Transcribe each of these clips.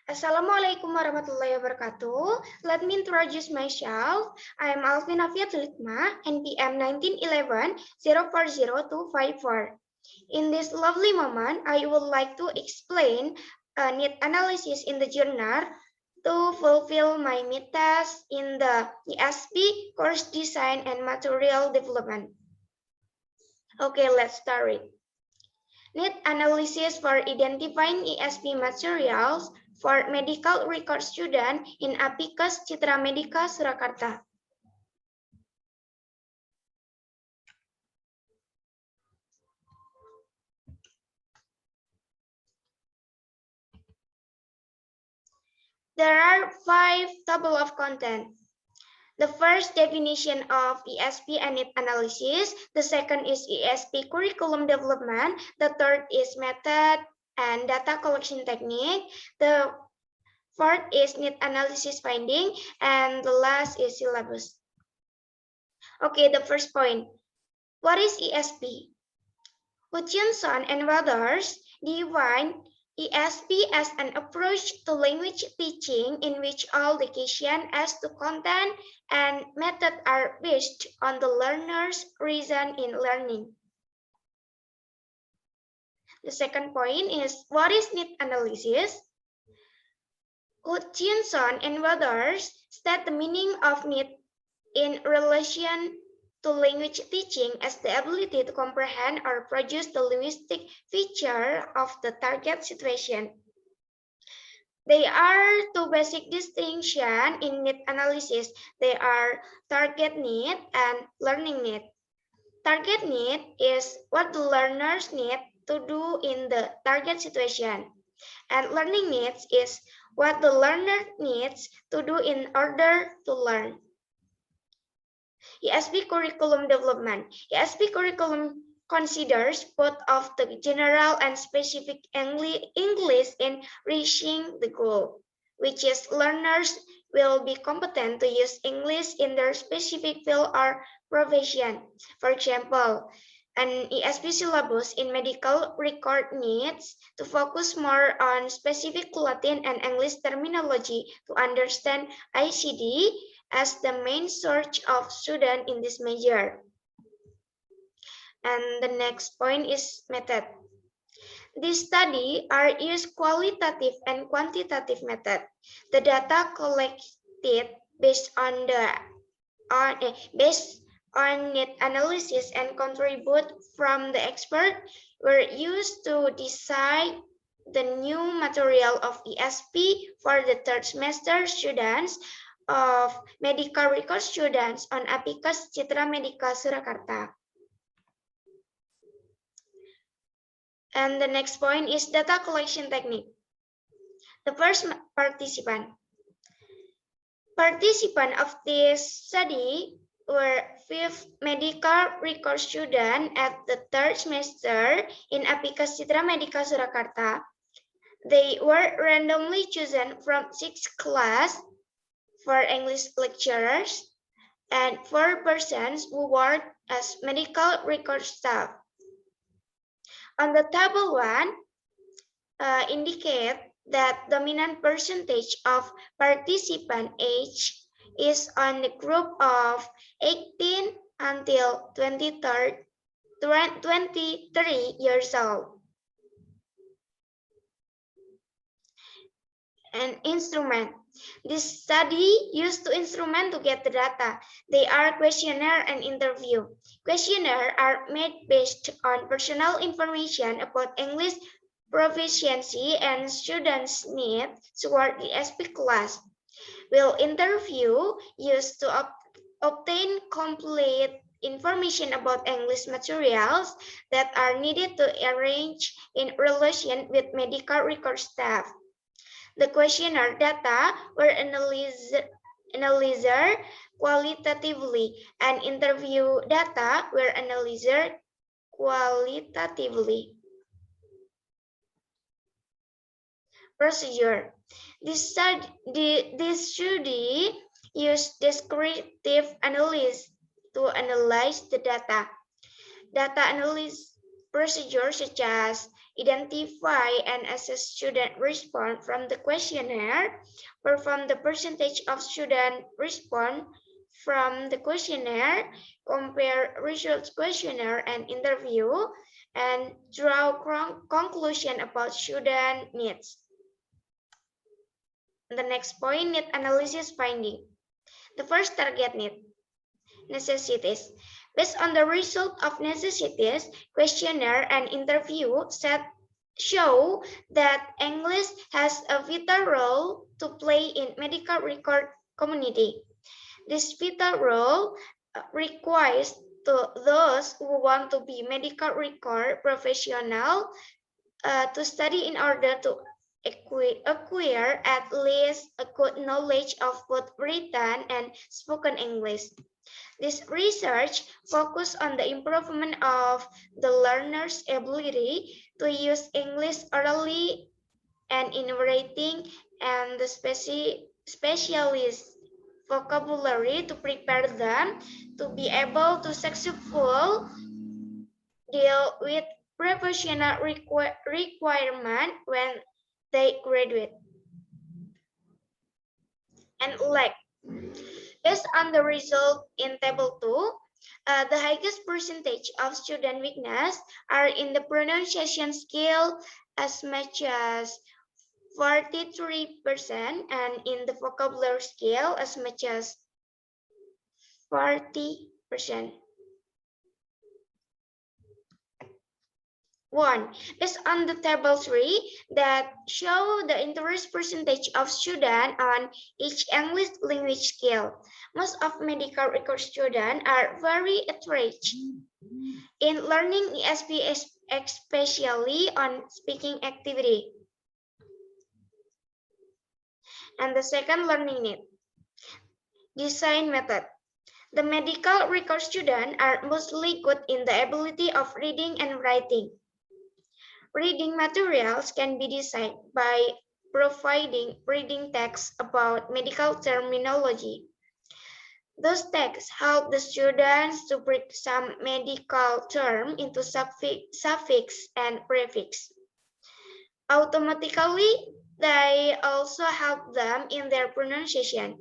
Assalamualaikum warahmatullahi wabarakatuh. Let me introduce myself. I am Alfi Nafi'atul Hikmah, NPM 1911-040254. In this lovely moment, I would like to explain a need analysis in the journal to fulfill my mid task in the ESP course design and material development. Okay, let's start it. Need analysis for identifying ESP materials for medical record student in Apikes Citra Medika Surakarta. There are 5 tables of content. The first definition of ESP and need analysis. The second is ESP curriculum development. The third is method and data collection technique. The fourth is need analysis finding. And the last is syllabus. Okay, the first point. What is ESP? Hutchinson and others define ESP as an approach to language teaching in which all education as to content and method are based on the learner's reason in learning. The second point is, what is need analysis? Hutchinson and others state the meaning of need in relation to language teaching as the ability to comprehend or produce the linguistic feature of the target situation. There are two basic distinctions in need analysis. They are target need and learning need. Target need is what the learners need to do in the target situation. And learning needs is what the learner needs to do in order to learn. ESP curriculum development. ESP curriculum considers both of the general and specific English in reaching the goal, which is learners will be competent to use English in their specific field or profession. For example, an ESP syllabus in medical record needs to focus more on specific Latin and English terminology to understand ICD as the main source of student in this major. And the next point is method. This study are used qualitative and quantitative method. The data collected based on need analysis and contribute from the expert were used to decide the new material of ESP for the third semester students of medical record students on Apikes Citra Medika Surakarta. And the next point is data collection technique. The first participant of this study were 5th medical record students at the third semester in Apikes Citra Medika Surakarta. They were randomly chosen from 6 class, 4 English lecturers, and 4 persons who work as medical record staff. On the table 1, indicate that dominant percentage of participant age is on the group of 18 until 23 years old. And instrument. This study used the instrument to get the data. They are questionnaire and interview. Questionnaire are made based on personal information about English proficiency and students' needs toward the ESP class. Will interview used to obtain complete information about English materials that are needed to arrange in relation with medical record staff. The questionnaire data were analyzed qualitatively, and interview data were analyzed qualitatively. Procedure. This study used descriptive analysis to analyze the data. Data analysis procedures such as identify and assess student response from the questionnaire, perform the percentage of student response from the questionnaire, compare results questionnaire and interview, and draw conclusion about student needs. The next point, need analysis finding. The first target need, necessities. Based on the result of necessities, questionnaire and interview show that English has a vital role to play in medical record community. This vital role requires to those who want to be medical record professional to study in order to acquire at least a good knowledge of both written and spoken English. This research focused on the improvement of the learner's ability to use English orally and in writing and the specialist vocabulary to prepare them to be able to successfully deal with professional requirement when they graduate. And like, based on the result in table 2, the highest percentage of student weakness are in the pronunciation skill as much as 43% and in the vocabulary skill as much as 40%. 1. Based on the table 3 that show the interest percentage of students on each English language skill. Most of medical record students are very average in learning ESP, especially on speaking activity. And the second learning need, design method. The medical record students are mostly good in the ability of reading and writing. Reading materials can be designed by providing reading texts about medical terminology. Those texts help the students to break some medical term into suffix and prefix. Automatically, they also help them in their pronunciation.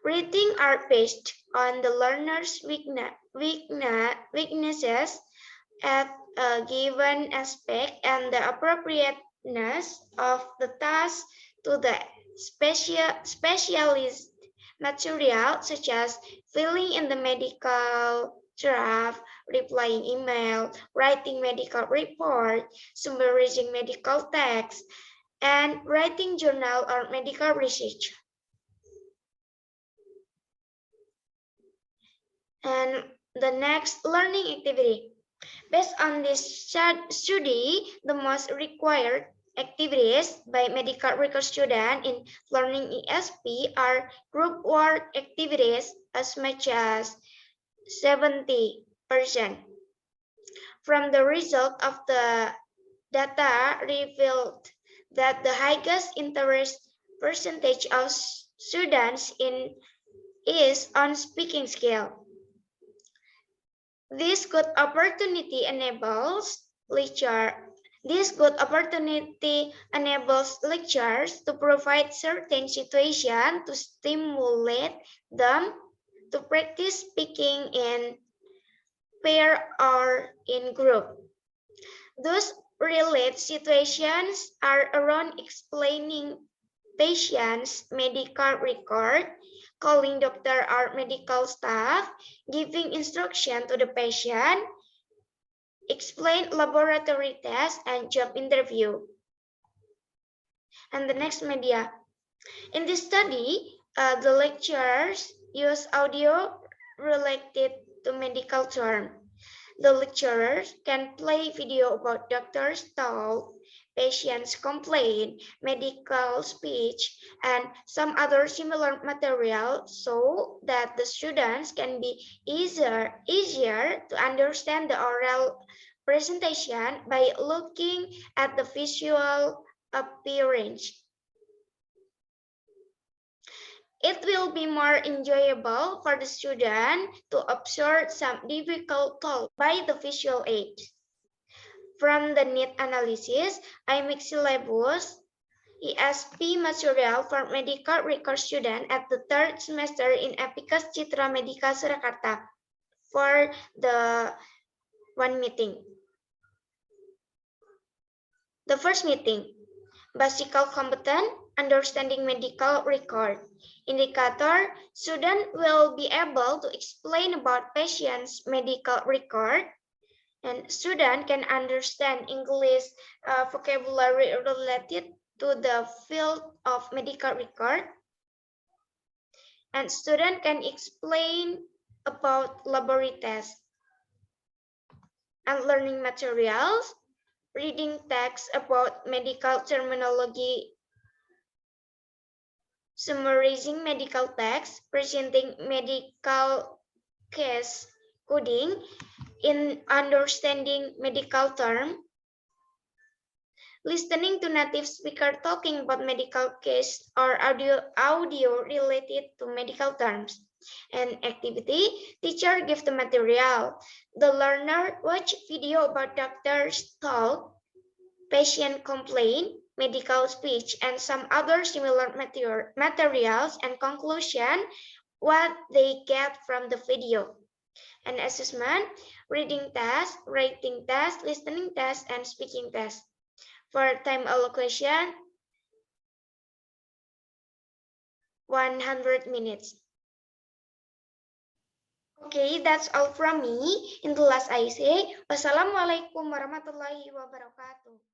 Reading are based on the learner's weaknesses at a given aspect and the appropriateness of the task to the specialist material, such as filling in the medical draft, replying email, writing medical report, summarizing medical text, and writing journal or medical research. And the next learning activity. Based on this study, the most required activities by medical record students in learning ESP are group work activities as much as 70%. From the result of the data revealed that the highest interest percentage of students is on speaking skill. This good opportunity enables lecturers to provide certain situations to stimulate them to practice speaking in pair or in group. Those related situations are around explaining patient's medical record, calling doctor or medical staff, giving instruction to the patient, explain laboratory tests, and job interview. And the next media. In this study, the lecturers use audio related to medical terms. The lecturers can play video about doctor's talk, patient's complaint, medical speech, and some other similar material so that the students can be easier to understand the oral presentation by looking at the visual appearance. It will be more enjoyable for the student to observe some difficult talk by the visual aid. From the need analysis, I make syllabus ESP material for medical record student at the third semester in Epicus Citra Medica Surakarta for the one meeting. The first meeting, basical competent, understanding medical record. Indicator, student will be able to explain about patient's medical record, and student can understand English vocabulary related to the field of medical record, and student can explain about laboratory tests and learning materials, reading text about medical terminology, summarizing medical text, presenting medical case coding, in understanding medical term, listening to native speaker talking about medical case or audio related to medical terms. And activity, teacher give the material. The learner watch video about doctor's talk, patient complaint, medical speech, and some other similar materials, and conclusion what they get from the video. And assessment, reading test, writing test, listening test, and speaking test. For time allocation, 100 minutes. Okay, that's all from me. In the last I say, wassalamualaikum warahmatullahi wabarakatuh.